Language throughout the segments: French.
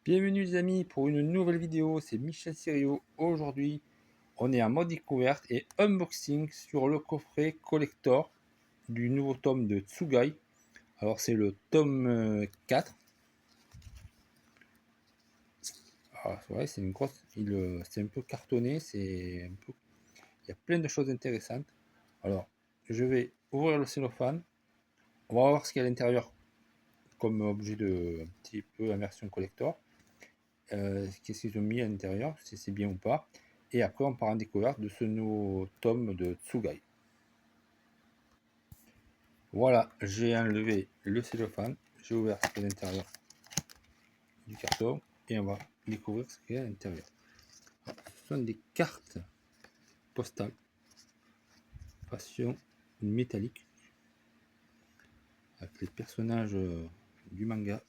Bienvenue les amis pour une nouvelle vidéo, c'est Michel Serio. Aujourd'hui, on est en mode découverte et unboxing sur le coffret collector du nouveau tome de Tsugai. Alors c'est le tome 4. Alors ouais, c'est une grosse, c'est un peu cartonné, il y a plein de choses intéressantes. Alors, je vais ouvrir le cellophane, on va voir ce qu'il y a à l'intérieur comme objet de un petit peu en version collector. Qu'est-ce qu'ils ont mis à l'intérieur, si c'est bien ou pas. Et après, on part en découverte de ce nouveau tome de Tsugai. Voilà, j'ai enlevé le cellophane, j'ai ouvert ce qu'il y a à l'intérieur du carton et on va découvrir ce qu'il y a à l'intérieur. Ce sont des cartes postales façon métallique avec les personnages du manga.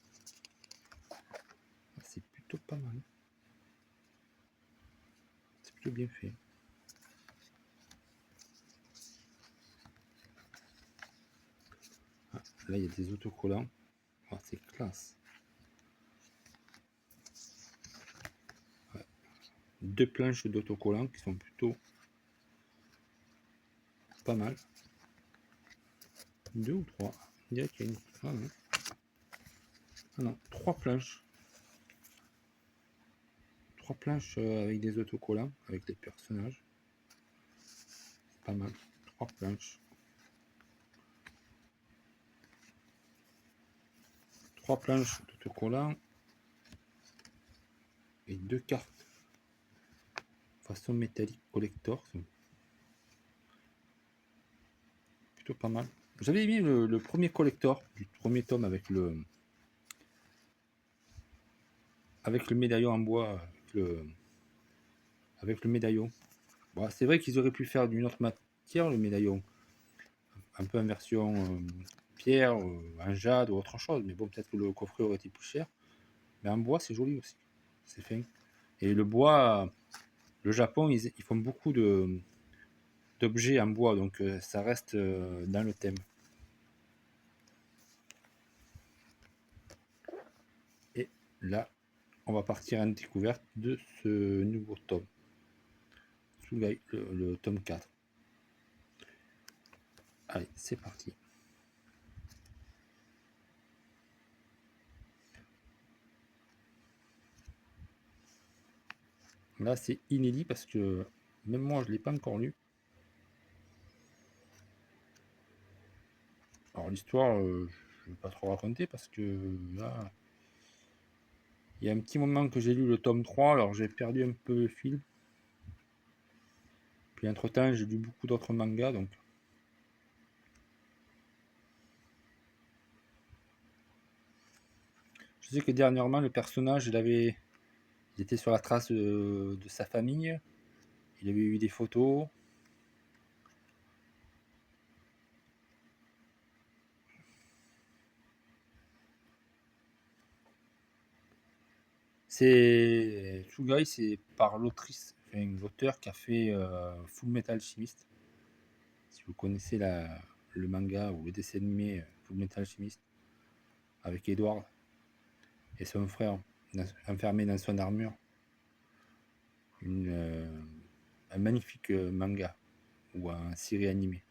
C'est plutôt pas mal, c'est plutôt bien fait. Là, il y a des autocollants. C'est classe. Deux planches d'autocollants qui sont plutôt pas mal. Deux ou trois. Il y a qu'il y a une... non, trois planches. Trois planches avec des autocollants, avec des personnages. Pas mal. Trois planches. Trois planches d'autocollants. Et deux cartes. Façon métallique collector. Plutôt pas mal. J'avais mis le premier collector du premier tome avec le médaillon en bois. Avec le médaillon. Bon, c'est vrai qu'ils auraient pu faire d'une autre matière le médaillon. Un peu en version pierre, en jade ou autre chose. Mais bon, peut-être que le coffret aurait été plus cher. Mais en bois, c'est joli aussi. C'est fin. Et le bois, le Japon, ils font beaucoup d'objets en bois. Donc ça reste dans le thème. Et là, on va partir en découverte de ce nouveau tome. Le tome 4. Allez, c'est parti. Là, c'est inédit parce que même moi, je ne l'ai pas encore lu. Alors, l'histoire, je ne vais pas trop raconter parce que là, il y a un petit moment que j'ai lu le tome 3, alors j'ai perdu un peu le fil. Puis, entre-temps, j'ai lu beaucoup d'autres mangas, donc... Je sais que dernièrement, le personnage, il était sur la trace de sa famille. Il avait eu des photos. C'est Tsugai, c'est par l'autrice, enfin, l'auteur qui a fait Full Metal Alchemist. Si vous connaissez le manga ou le dessin animé Full Metal Alchemist avec Edward et son frère enfermé dans son armure. Un magnifique manga ou un série animé.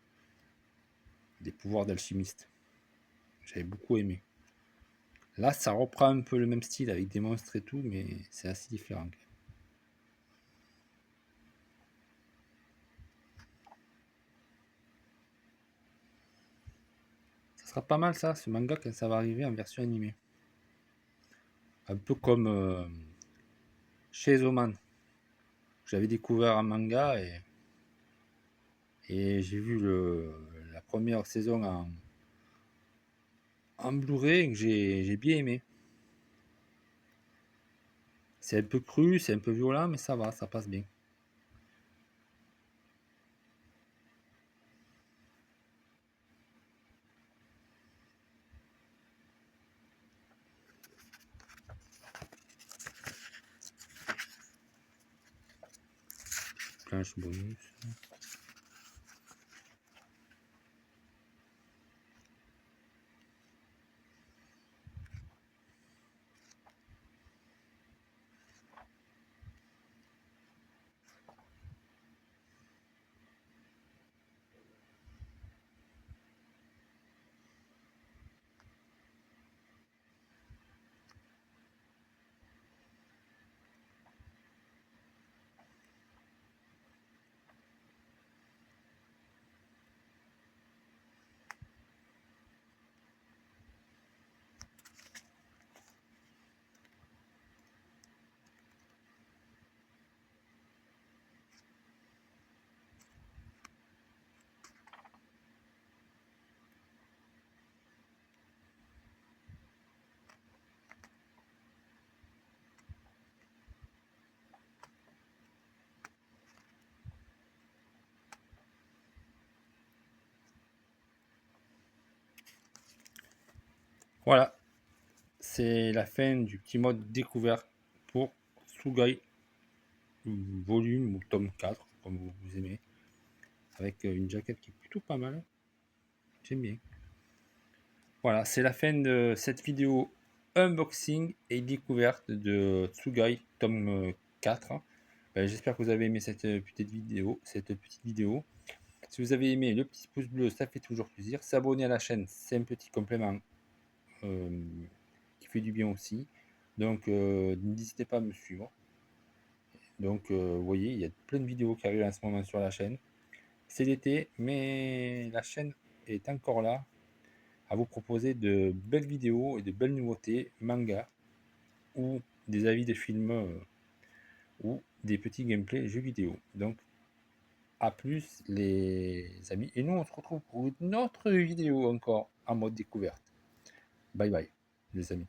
Des pouvoirs d'alchimiste. J'avais beaucoup aimé. Là, ça reprend un peu le même style avec des monstres et tout, mais c'est assez différent. Ça sera pas mal ça, ce manga, quand ça va arriver en version animée. Un peu comme chez Oman. J'avais découvert un manga et j'ai vu la première saison en Blu-ray que j'ai bien aimé. C'est un peu cru, c'est un peu violent, mais ça va, ça passe bien. Planche bonus. Voilà, c'est la fin du petit mode découverte pour Tsugai volume ou tome 4, comme vous aimez, avec une jaquette qui est plutôt pas mal. J'aime bien. Voilà, c'est la fin de cette vidéo unboxing et découverte de Tsugai tome 4. Ben, j'espère que vous avez aimé cette petite vidéo. Si vous avez aimé, le petit pouce bleu, ça fait toujours plaisir. S'abonner à la chaîne, c'est un petit complément euh, qui fait du bien aussi. Donc, n'hésitez pas à me suivre. Donc, vous voyez, il y a plein de vidéos qui arrivent en ce moment sur la chaîne. C'est l'été, mais la chaîne est encore là à vous proposer de belles vidéos et de belles nouveautés, manga ou des avis de films ou des petits gameplays jeux vidéo. Donc, à plus les amis. Et nous, on se retrouve pour une autre vidéo encore en mode découverte. Bye bye, les amis.